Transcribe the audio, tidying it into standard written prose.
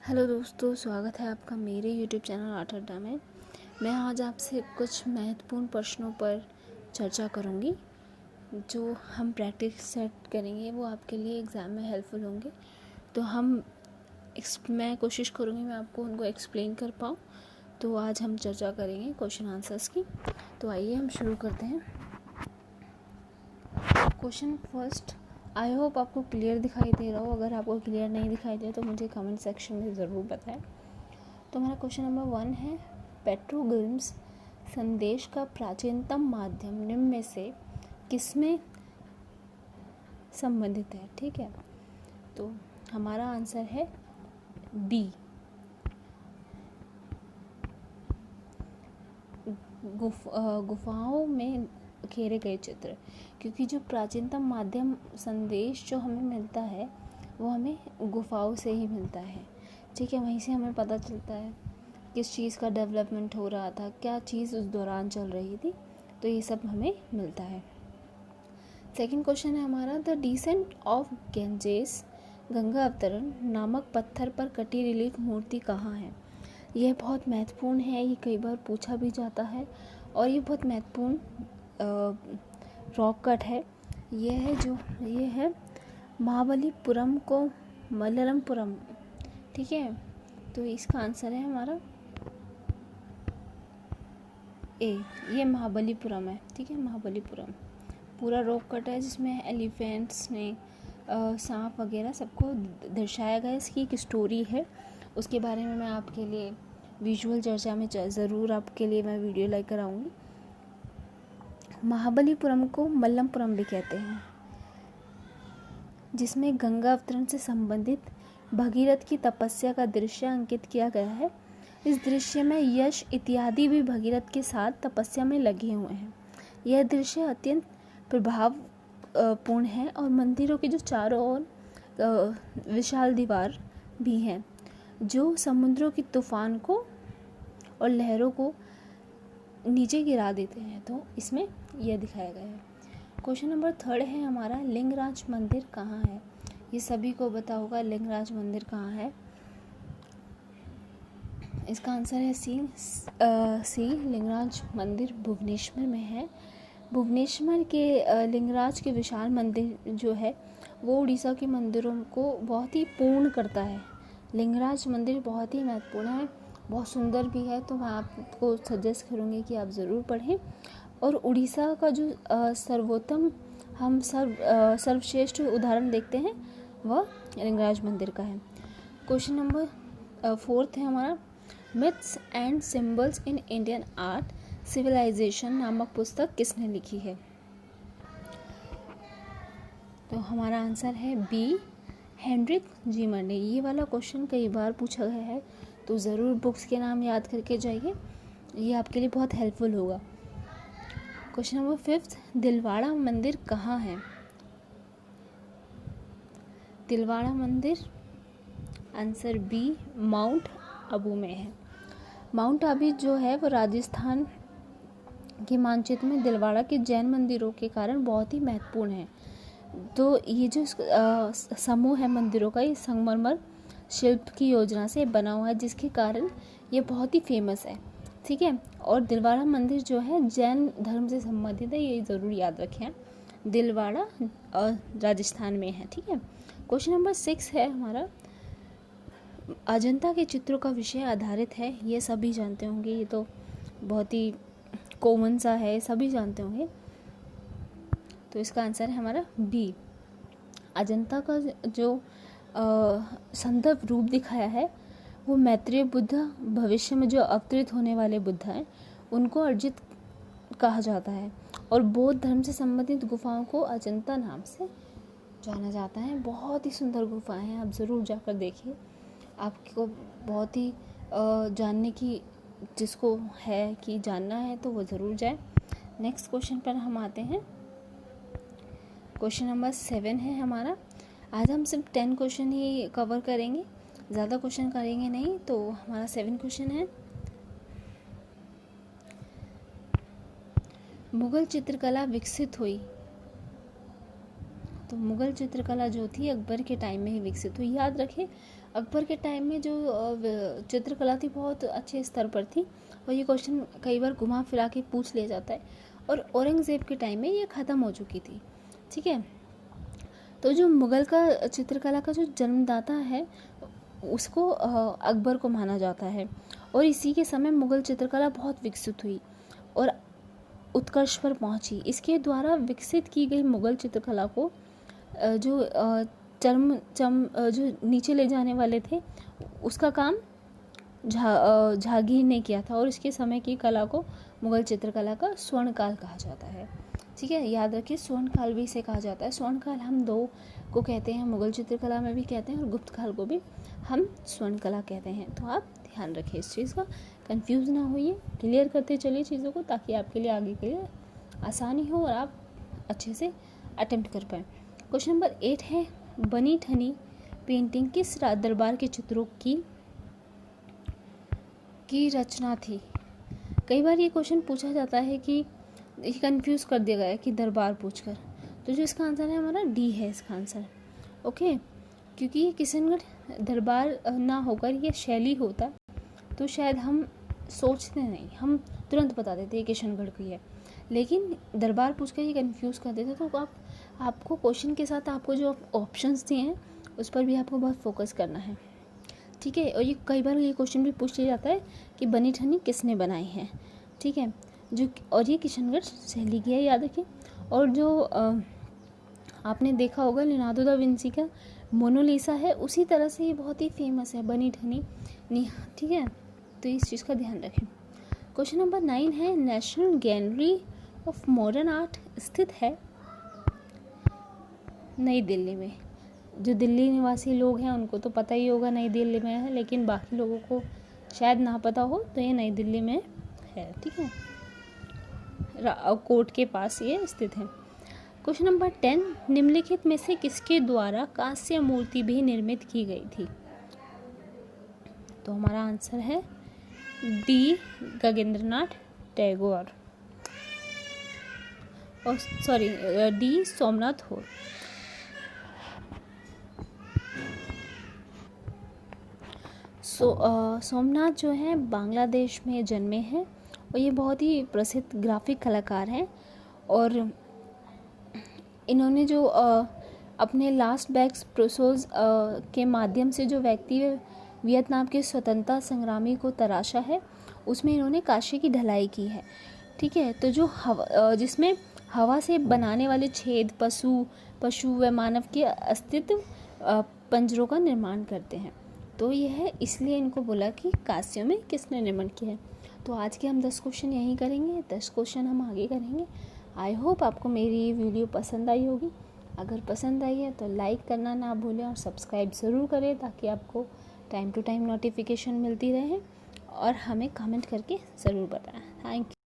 Hello दोस्तों, स्वागत है आपका मेरे यूट्यूब चैनल आर्ट अड्डा में। मैं आज आपसे कुछ महत्वपूर्ण प्रश्नों पर चर्चा करूंगी जो हम प्रैक्टिस सेट करेंगे, वो आपके लिए एग्ज़ाम में हेल्पफुल होंगे। तो मैं कोशिश करूंगी मैं आपको उनको एक्सप्लेन कर पाऊँ। तो आज हम चर्चा करेंगे क्वेश्चन आंसर्स की। तो आइए हम शुरू करते हैं। क्वेश्चन फर्स्ट, आई होप आपको क्लियर दिखाई दे रहा हो। अगर आपको क्लियर नहीं दिखाई दे तो मुझे कमेंट सेक्शन में ज़रूर बताएं। तो हमारा क्वेश्चन नंबर 1 है, पेट्रोग्लिम्स संदेश का प्राचीनतम माध्यम निम्न में से किसमें संबंधित है? ठीक है, तो हमारा आंसर है बी, गुफाओं में घेरे गए चित्र। क्योंकि जो प्राचीनतम माध्यम संदेश जो हमें मिलता है वो हमें गुफाओं से ही मिलता है। ठीक है, वहीं से हमें पता चलता है किस चीज़ का डेवलपमेंट हो रहा था, क्या चीज़ उस दौरान चल रही थी, तो ये सब हमें मिलता है। सेकंड क्वेश्चन है हमारा, the descent of Ganges Ganga अवतरण नामक पत्थर पर कटी रिलीफ मूर्ति कहाँ है? यह बहुत महत्वपूर्ण है, ये कई बार पूछा भी जाता है और ये बहुत महत्वपूर्ण रॉक कट है। ये है महाबलीपुरम को मल्लपुरम। ठीक है, तो इसका आंसर है हमारा ए, ये महाबलीपुरम है। ठीक है, महाबलीपुरम पूरा रॉक कट है जिसमें एलिफेंट्स ने सांप वगैरह सबको दर्शाया गया है। इसकी एक स्टोरी है, उसके बारे में मैं आपके लिए विजुअल चर्चा में ज़रूर आपके लिए मैं वीडियो लेकर आऊँगी। महाबलीपुरम को मल्लपुरम भी कहते हैं, जिसमें गंगा अवतरण से संबंधित भगीरथ की तपस्या का दृश्य अंकित किया गया है। इस दृश्य में यश इत्यादि भी भगीरथ के साथ तपस्या में लगे हुए हैं। यह दृश्य अत्यंत प्रभावपूर्ण है और मंदिरों के जो चारों ओर विशाल दीवार भी हैं जो समुद्रों की तूफान को और लहरों को नीचे गिरा देते हैं। तो इसमें यह दिखाया गया है। क्वेश्चन नंबर 3 है हमारा, लिंगराज मंदिर कहाँ है? ये सभी को पता होगा लिंगराज मंदिर कहाँ है। इसका आंसर है सी, लिंगराज मंदिर भुवनेश्वर में है। भुवनेश्वर के लिंगराज के विशाल मंदिर जो है वो उड़ीसा के मंदिरों को बहुत ही पूर्ण करता है। लिंगराज मंदिर बहुत ही महत्वपूर्ण है, बहुत सुंदर भी है, तो मैं आपको सजेस्ट करूँगी कि आप ज़रूर पढ़ें। और उड़ीसा का जो सर्वश्रेष्ठ उदाहरण देखते हैं वह लिंगराज मंदिर का है। क्वेश्चन नंबर 4 है हमारा, myths and symbols in Indian art civilization नामक पुस्तक किसने लिखी है? तो हमारा आंसर है बी, हेनरिक जीमर ने। ये वाला क्वेश्चन कई बार पूछा गया है, तो ज़रूर बुक्स के नाम याद करके जाइए, ये आपके लिए बहुत हेल्पफुल होगा। क्वेश्चन नंबर 5, दिलवाड़ा मंदिर कहाँ है? दिलवाड़ा मंदिर आंसर बी, माउंट आबू में है। माउंट आबू जो है वो राजस्थान के मानचित्र में दिलवाड़ा के जैन मंदिरों के कारण बहुत ही महत्वपूर्ण है। तो ये जो समूह है मंदिरों का, ये संगमरमर शिल्प की योजना से बना हुआ है, जिसके कारण ये बहुत ही फेमस है। ठीक है, और दिलवाड़ा मंदिर जो है जैन धर्म से संबंधित है, ये ज़रूर याद रखें। दिलवाड़ा राजस्थान में है। ठीक है, क्वेश्चन नंबर 6 है हमारा, अजंता के चित्रों का विषय आधारित है। ये सभी जानते होंगे, ये तो बहुत ही कॉमन सा है, सभी जानते होंगे। तो इसका आंसर है हमारा बी, अजंता का जो संदर्भ रूप दिखाया है वो मैत्रेय बुद्ध, भविष्य में जो अवतरित होने वाले बुद्ध हैं उनको अर्जित कहा जाता है। और बौद्ध धर्म से संबंधित गुफाओं को अजंता नाम से जाना जाता है। बहुत ही सुंदर गुफाएं हैं, आप ज़रूर जाकर देखिए, आपको बहुत ही जानने की जिसको है कि जानना है तो वो ज़रूर जाए। नेक्स्ट क्वेश्चन पर हम आते हैं। क्वेश्चन नंबर 7 है हमारा, आज हम सिर्फ 10 क्वेश्चन ही कवर करेंगे, ज़्यादा क्वेश्चन करेंगे नहीं। तो हमारा 7 क्वेश्चन है, मुगल चित्रकला विकसित हुई। तो मुगल चित्रकला जो थी अकबर के टाइम में ही विकसित हुई। याद रखें अकबर के टाइम में जो चित्रकला थी बहुत अच्छे स्तर पर थी, और ये क्वेश्चन कई बार घुमा फिरा के पूछ लिया जाता है। और औरंगज़ेब के टाइम में ये ख़त्म हो चुकी थी। ठीक है, तो जो मुग़ल का चित्रकला का जो जन्मदाता है उसको अकबर को माना जाता है, और इसी के समय मुग़ल चित्रकला बहुत विकसित हुई और उत्कर्ष पर पहुंची। इसके द्वारा विकसित की गई मुग़ल चित्रकला को जो जो नीचे ले जाने वाले थे उसका काम जहांगीर ने किया था, और इसके समय की कला को मुग़ल चित्रकला का स्वर्ण काल कहा जाता है। ठीक है, याद रखिए स्वर्ण काल भी इसे कहा जाता है। स्वर्ण काल हम दो को कहते हैं, मुग़ल चित्रकला में भी कहते हैं और गुप्त काल को भी हम स्वर्ण कला कहते हैं। तो आप ध्यान रखिए इस चीज़ का, कंफ्यूज ना होइए, क्लियर करते चलिए चीज़ों को, ताकि आपके लिए आगे के लिए आसानी हो और आप अच्छे से अटेम्प्ट कर पाएँ। क्वेश्चन नंबर 8 है, बनी ठनी पेंटिंग किस दरबार के चित्रों की रचना थी? कई बार ये क्वेश्चन पूछा जाता है कि कंफ्यूज कर दिया गया है कि दरबार पूछकर, तो जो इसका आंसर है हमारा डी है इसका आंसर। ओके, क्योंकि ये किशनगढ़ दरबार ना होकर ये शैली होता तो शायद हम सोचते नहीं, हम तुरंत बता देते ये किशनगढ़ की है, लेकिन दरबार पूछकर ये कंफ्यूज कर देते। तो आपको क्वेश्चन के साथ आपको जो ऑप्शंस दिए हैं उस पर भी आपको बहुत फोकस करना है। ठीक है, और ये कई बार ये क्वेश्चन भी पूछ लिया जाता है कि बनी ठनी किसने बनाई है। ठीक है, और ये किशनगढ़ शैली की है, याद रखिए। और जो आपने देखा होगा लियोनार्डो दा विंची का मोनालिसा है, उसी तरह से ये बहुत ही फेमस है बनी ठनी। ठीक है, तो इस चीज़ का ध्यान रखें। क्वेश्चन नंबर 9 है, national gallery of modern art स्थित है नई दिल्ली में। जो दिल्ली निवासी लोग हैं उनको तो पता ही होगा नई दिल्ली में है, लेकिन बाकी लोगों को शायद ना पता हो, तो ये नई दिल्ली में है। ठीक है, कोर्ट के पास ये स्थित है। क्वेश्चन नंबर 10, निम्नलिखित में से किसके द्वारा कांस्य मूर्ति भी निर्मित की गई थी? तो हमारा आंसर है डी, गगनेंद्रनाथ टैगोर, और सॉरी डी, सोमनाथ होर। सोमनाथ जो है बांग्लादेश में जन्मे हैं, और ये बहुत ही प्रसिद्ध ग्राफिक कलाकार हैं, और इन्होंने जो अपने लास्ट बैग्स प्रोसोज के माध्यम से जो व्यक्ति वियतनाम के स्वतंत्रता संग्रामी को तराशा है, उसमें इन्होंने कांसे की ढलाई की है। ठीक है, तो जो जिसमें हवा से बनाने वाले छेद पशु व मानव के अस्तित्व पंजरों का निर्माण करते हैं। तो यह है, इसलिए इनको बोला कि कांस्य में किसने निर्माण किया है। तो आज के हम 10 क्वेश्चन यहीं करेंगे, 10 क्वेश्चन हम आगे करेंगे। आई होप आपको मेरी ये वीडियो पसंद आई होगी। अगर पसंद आई है तो लाइक करना ना भूलें और सब्सक्राइब ज़रूर करें, ताकि आपको टाइम टू टाइम नोटिफिकेशन मिलती रहे, और हमें कमेंट करके ज़रूर बताएं। Thank you.